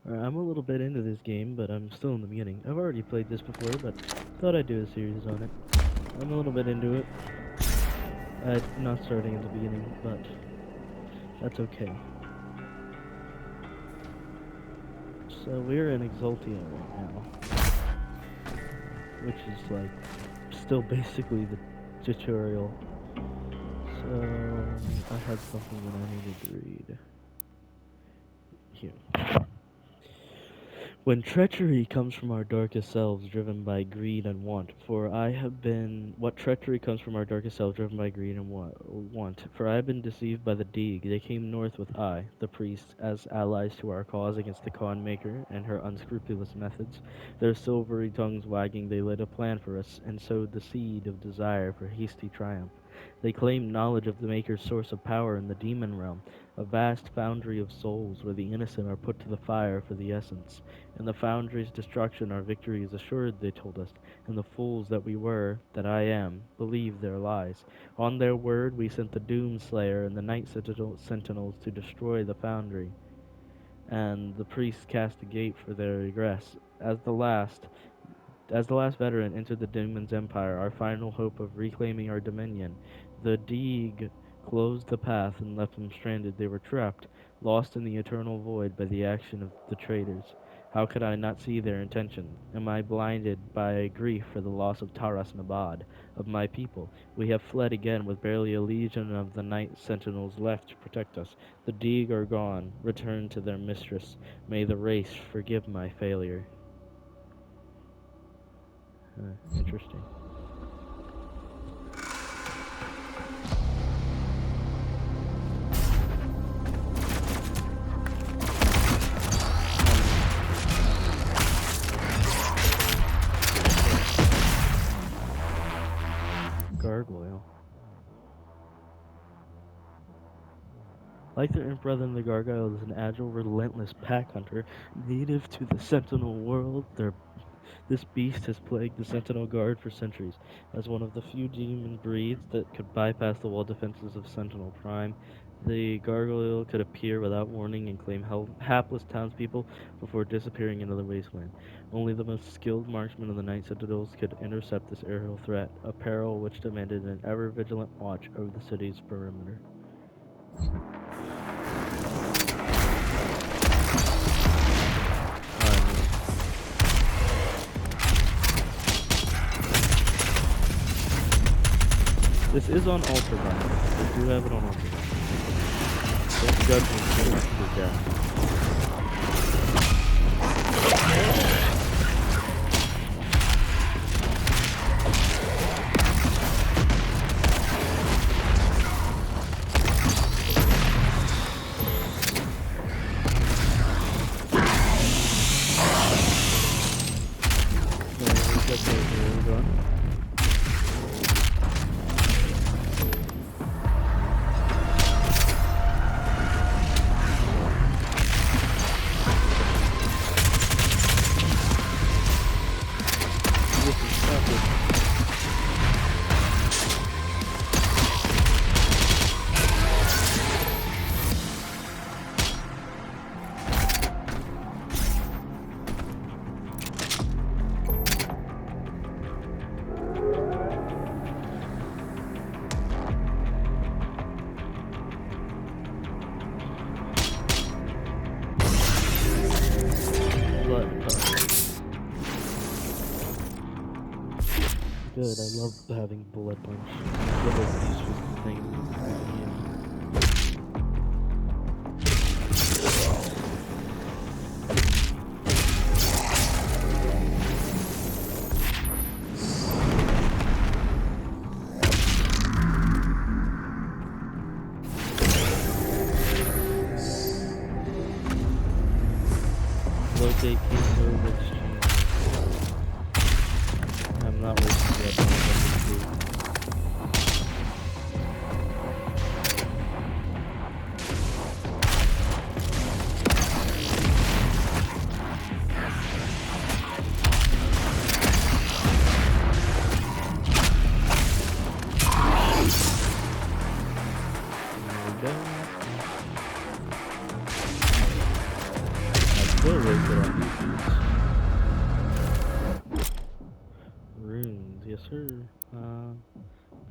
I'm a little bit into this game, but I'm still in the beginning. I've already played this before, but thought I'd do a series on it. I'm a little bit into it. I'm not starting at the beginning, but that's okay. So we're in Exultia right now, which is like still basically the tutorial. So I had something that I needed to read. Here. When treachery comes from our darkest selves, driven by greed and want, for I have been. What treachery comes from our darkest selves, driven by greed and want? For I have been deceived by the Deeg. They came north with I, the priest, as allies to our cause against the Khan Maker and her unscrupulous methods. Their silvery tongues wagging, they laid a plan for us, and sowed the seed of desire for hasty triumph. They claimed knowledge of the Maker's source of power in the demon realm, a vast foundry of souls where the innocent are put to the fire for the essence. In the foundry's destruction our victory is assured, they told us, and the fools that we were, that I am, believed their lies. On their word we sent the Doom Slayer and the Night Sentinels to destroy the foundry, and the priests cast a gate for their regress. As the last veteran entered the demon's empire, our final hope of reclaiming our dominion, the Deeg closed the path and left them stranded. They were trapped, lost in the eternal void by the action of the traitors. How could I not see their intention? Am I blinded by grief for the loss of Taras Nabad, of my people? We have fled again with barely a legion of the night sentinels left to protect us. The Deeg are gone, returned to their mistress. May the race forgive my failure. Interesting. Gargoyle. Like their imp brother, the Gargoyle is an agile, relentless pack hunter native to the Sentinel world. This beast has plagued the Sentinel Guard for centuries. As one of the few demon breeds that could bypass the wall defenses of Sentinel Prime, the Gargoyle could appear without warning and claim hapless townspeople before disappearing into the wasteland. Only the most skilled marksmen of the Night Sentinels could intercept this aerial threat, a peril which demanded an ever-vigilant watch over the city's perimeter. This is on Ultra Violence. They do have it on Ultra Violence. Don't judge me for the death. Good, I love having Blood Punch. The most useful thing in the game. Locate Kingdom Exchange. I'm not wasting Blood Punch. What was it on these? Runes, yes sir.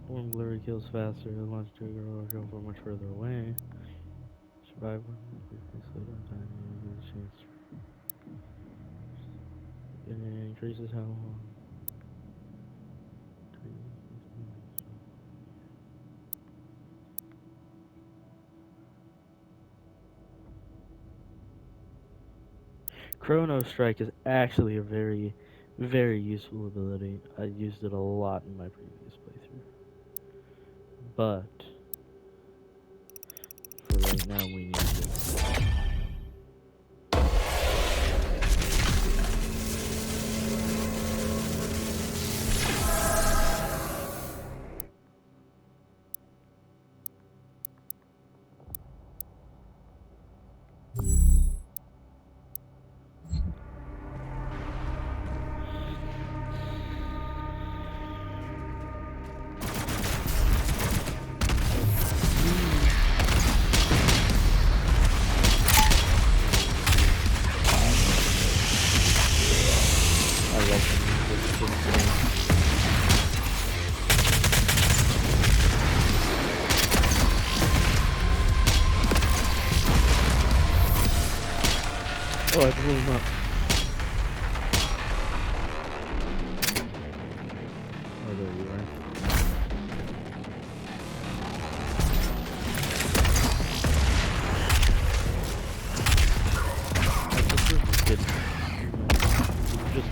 Perform blurry kills faster, launch trigger or go from much further away. Survive one quickly, slow down time, and give a chance. And increases how long. Chrono Strike is actually a very, very useful ability. I used it a lot in my previous playthrough. But for right now, we need it. Oh, I blew him up. Oh, there you are. I just this is good. Just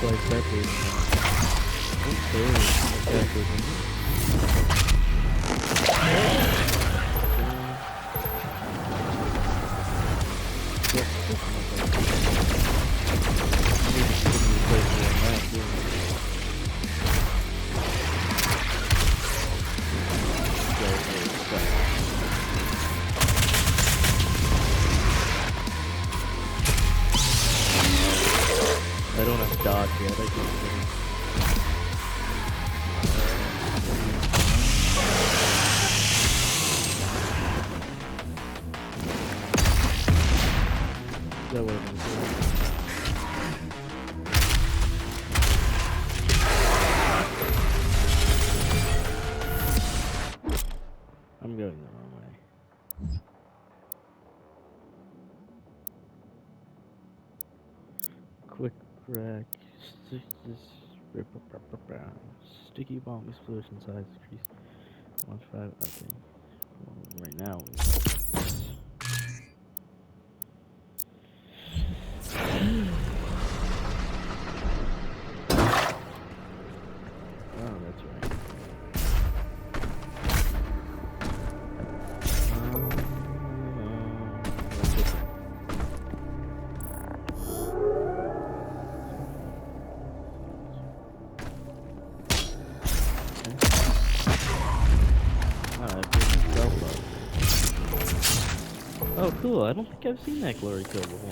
like that dude. I don't have dodge yet, I can that would have been cool. I'm going the wrong way. Quick crack. Sticky bomb explosion size increase. 1.5. Okay. Well, right now oh, that's right. Oh, cool. I don't think I've seen that glory kill before.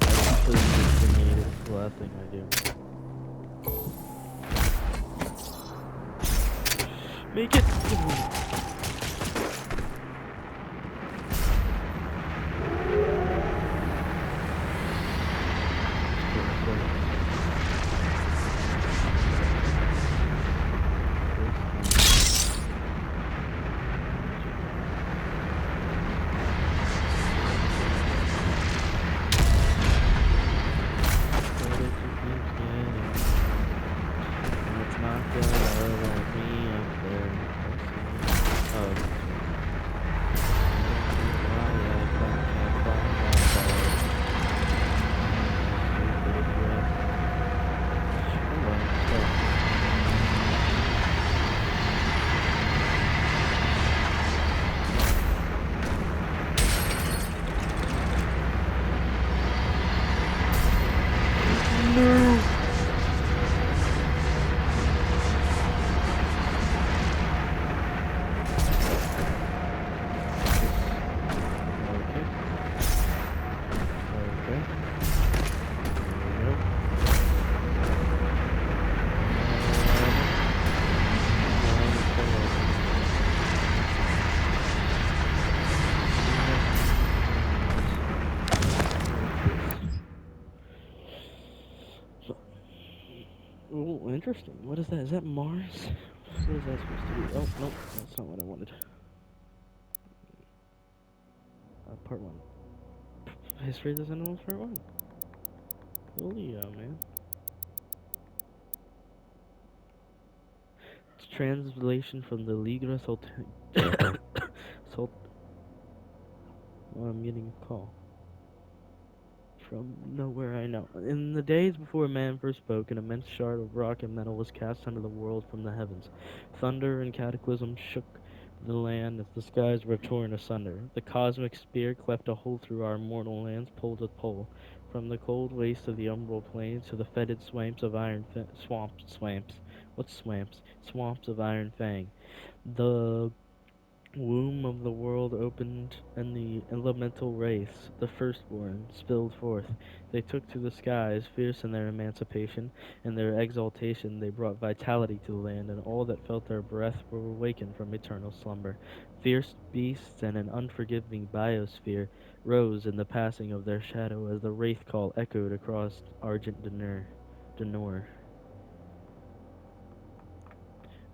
I don't think grenade is the last thing I do. Make it! It's not gonna let me up there. Oh, interesting. What is that? Is that Mars? What is that supposed to be? Oh, nope. That's not what I wanted. Part 1. History of the Sentinels, Part 1. Coolio, man. It's translation from the Ligra Sult... Oh, I'm getting a call. From nowhere I know. In the days before man first spoke, an immense shard of rock and metal was cast unto the world from the heavens. Thunder and cataclysm shook the land as the skies were torn asunder. The cosmic spear cleft a hole through our mortal lands, pole to pole, from the cold waste of the umbral plains to the fetid swamps of swamps. What swamps? Swamps of Iron Fang. The womb of the world opened, and the elemental race, the firstborn, spilled forth. They took to the skies, fierce in their emancipation, and their exaltation they brought vitality to the land, and all that felt their breath were awakened from eternal slumber. Fierce beasts and an unforgiving biosphere rose in the passing of their shadow as the wraith call echoed across Argent Denor.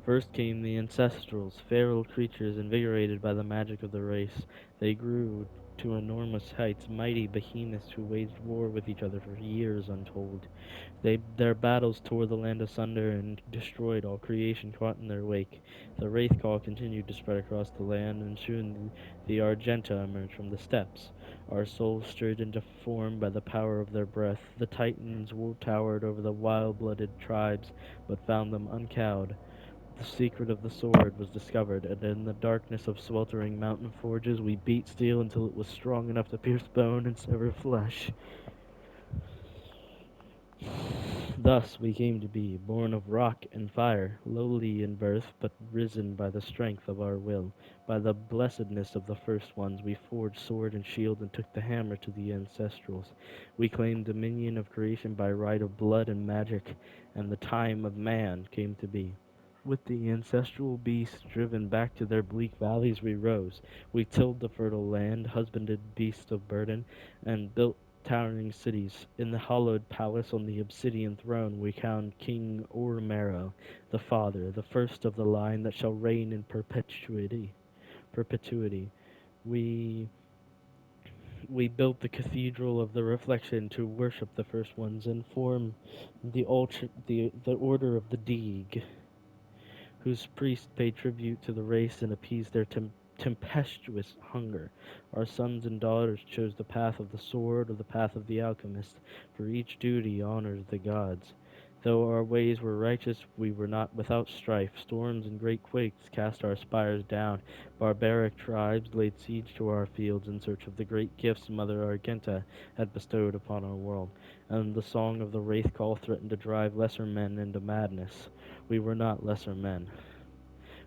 First came the ancestrals, feral creatures invigorated by the magic of the race. They grew to enormous heights, mighty behemoths who waged war with each other for years untold. Their battles tore the land asunder and destroyed all creation caught in their wake. The wraith call continued to spread across the land, and soon the Argenta emerged from the steppes. Our souls stirred into form by the power of their breath. The Titans towered over the wild-blooded tribes, but found them uncowed. The secret of the sword was discovered, and in the darkness of sweltering mountain forges we beat steel until it was strong enough to pierce bone and sever flesh. Thus we came to be, born of rock and fire, lowly in birth, but risen by the strength of our will. By the blessedness of the first ones, we forged sword and shield and took the hammer to the ancestrals. We claimed dominion of creation by right of blood and magic, and the time of man came to be. With the ancestral beasts driven back to their bleak valleys we rose. We tilled the fertile land, husbanded beasts of burden, and built towering cities. In the hallowed palace on the obsidian throne we crowned King Ormero, the father, the first of the line that shall reign in perpetuity. We we built the cathedral of the reflection to worship the first ones and form the order of the Deeg, whose priests pay tribute to the race and appease their tempestuous hunger. Our sons and daughters chose the path of the sword or the path of the alchemist, for each duty honors the gods. Though our ways were righteous, we were not without strife. Storms and great quakes cast our spires down. Barbaric tribes laid siege to our fields in search of the great gifts Mother Argenta had bestowed upon our world, and the song of the wraith call threatened to drive lesser men into madness. We were not lesser men.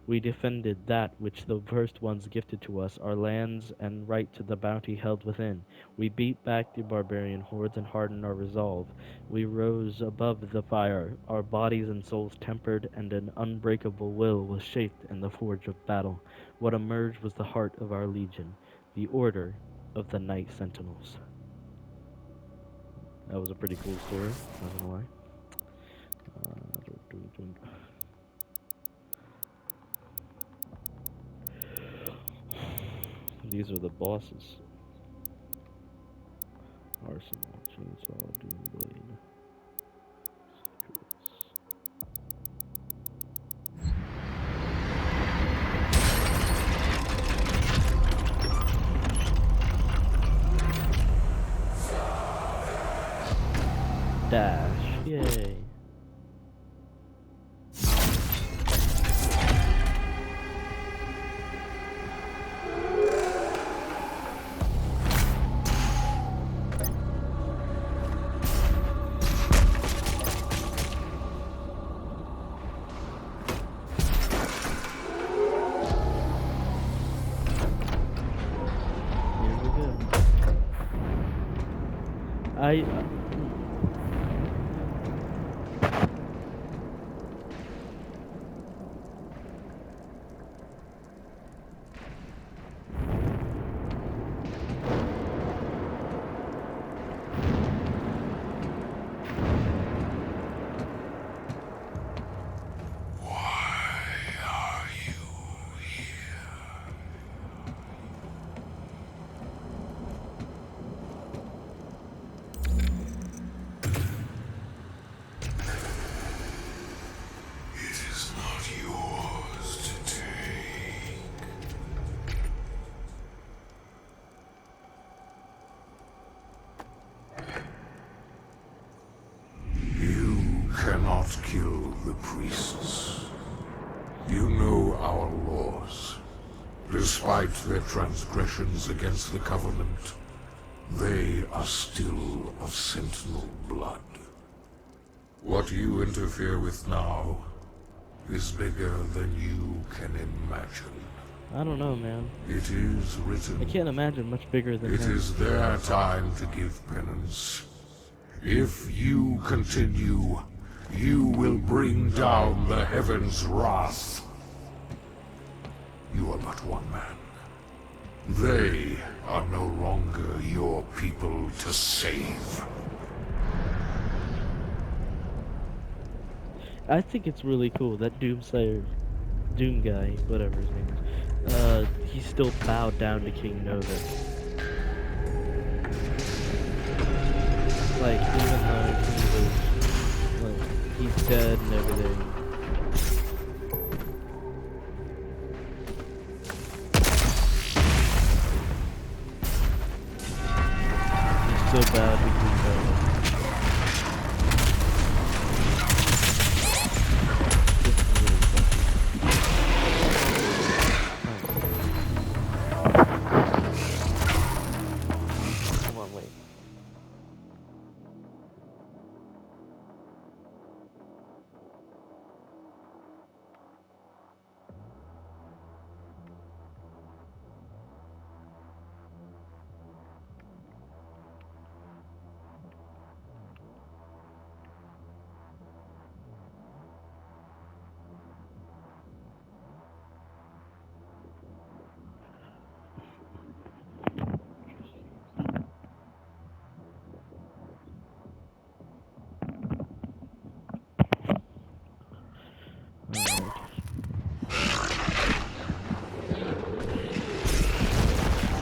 We defended that which the first ones gifted to us, our lands and right to the bounty held within. We beat back the barbarian hordes and hardened our resolve. We rose above the fire, our bodies and souls tempered, and an unbreakable will was shaped in the forge of battle. What emerged was the heart of our legion, the order of the Night Sentinels. That was a pretty cool story, not gonna lie. These are the bosses. Arsenal, Chainsaw, Doomblade. Dash, yay. Here we go. I yours to take. You cannot kill the priests. You know our laws. Despite their transgressions against the Covenant, they are still of Sentinel blood. What you interfere with now is bigger than you can imagine. I don't know, man. It is written. I can't imagine much bigger than It him. is their time to give penance. If you continue, you will bring down the heavens' wrath. You are but one man. They are no longer your people to save. I think it's really cool that Doomslayer, Doom guy, whatever his name is, he still bowed down to King Nova. Like, even though he was, like, he's dead and everything. He's still bowed to King Nova.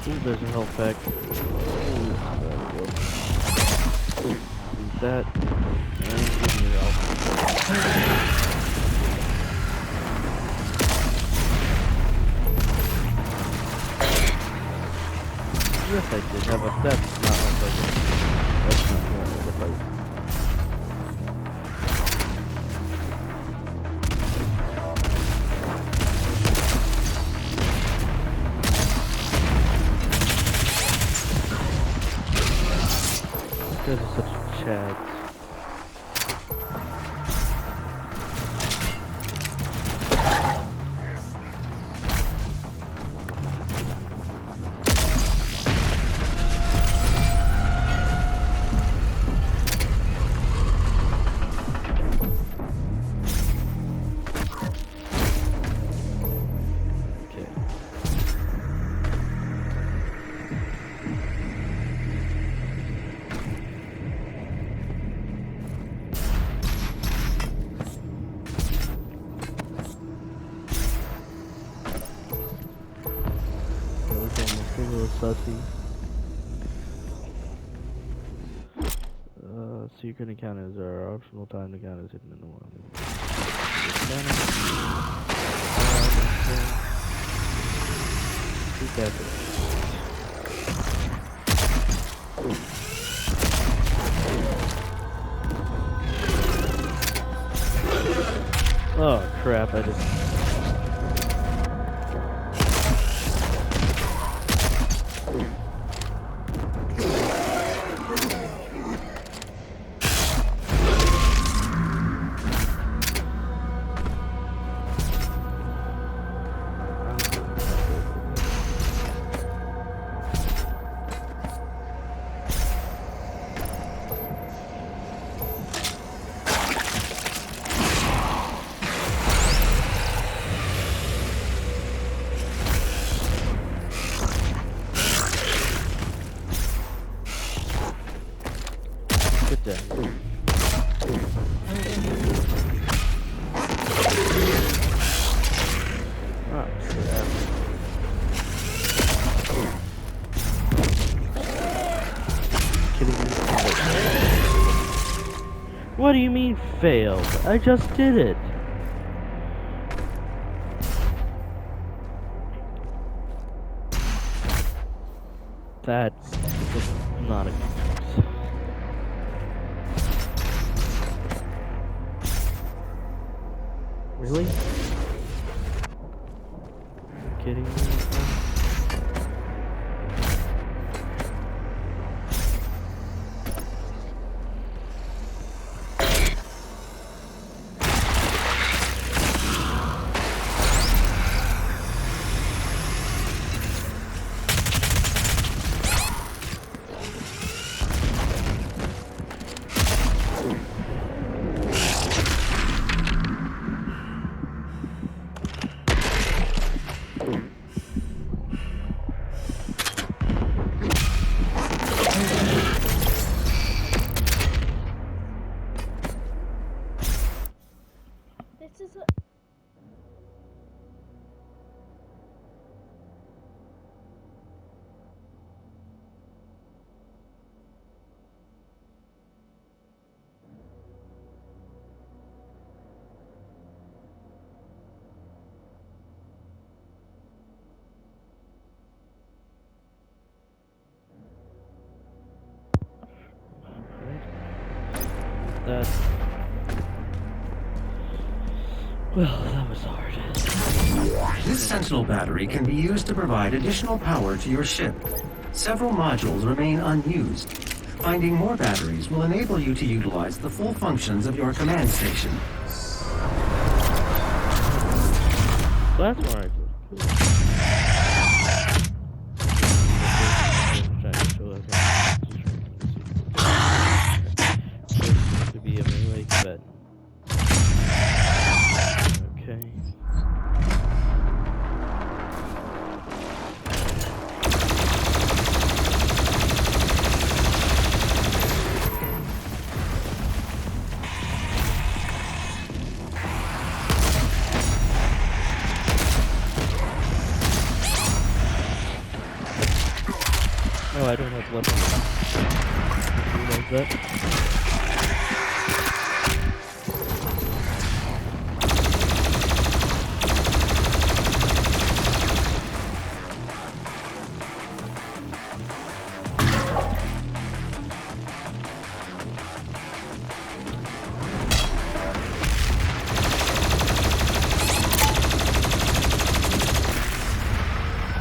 Ooh, there's a health pack. Use that. And give me your health. Yes, I did have a. That's not my focus. That's not the fight. These guys are such chads. A little sussy. Secret encounters are optional time encounters hidden in the world. Oh crap, I just... Get down. Oh, crap. Kidding me? What do you mean failed? I just did it. That's not a good choice. Really? Are you kidding me right now? This is a. Right? That. Well, that was hard. This Sentinel battery can be used to provide additional power to your ship. Several modules remain unused. Finding more batteries will enable you to utilize the full functions of your command station. That's alright. To be a melee combat. Okay. Oh, I don't have weapons. Realize that.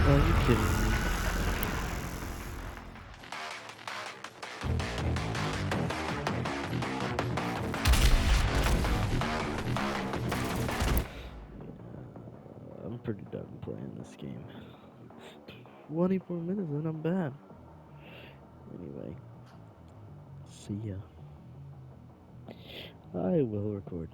Are you kidding me? I'm pretty done playing this game. 24 minutes and I'm bad. Anyway, see ya. I will record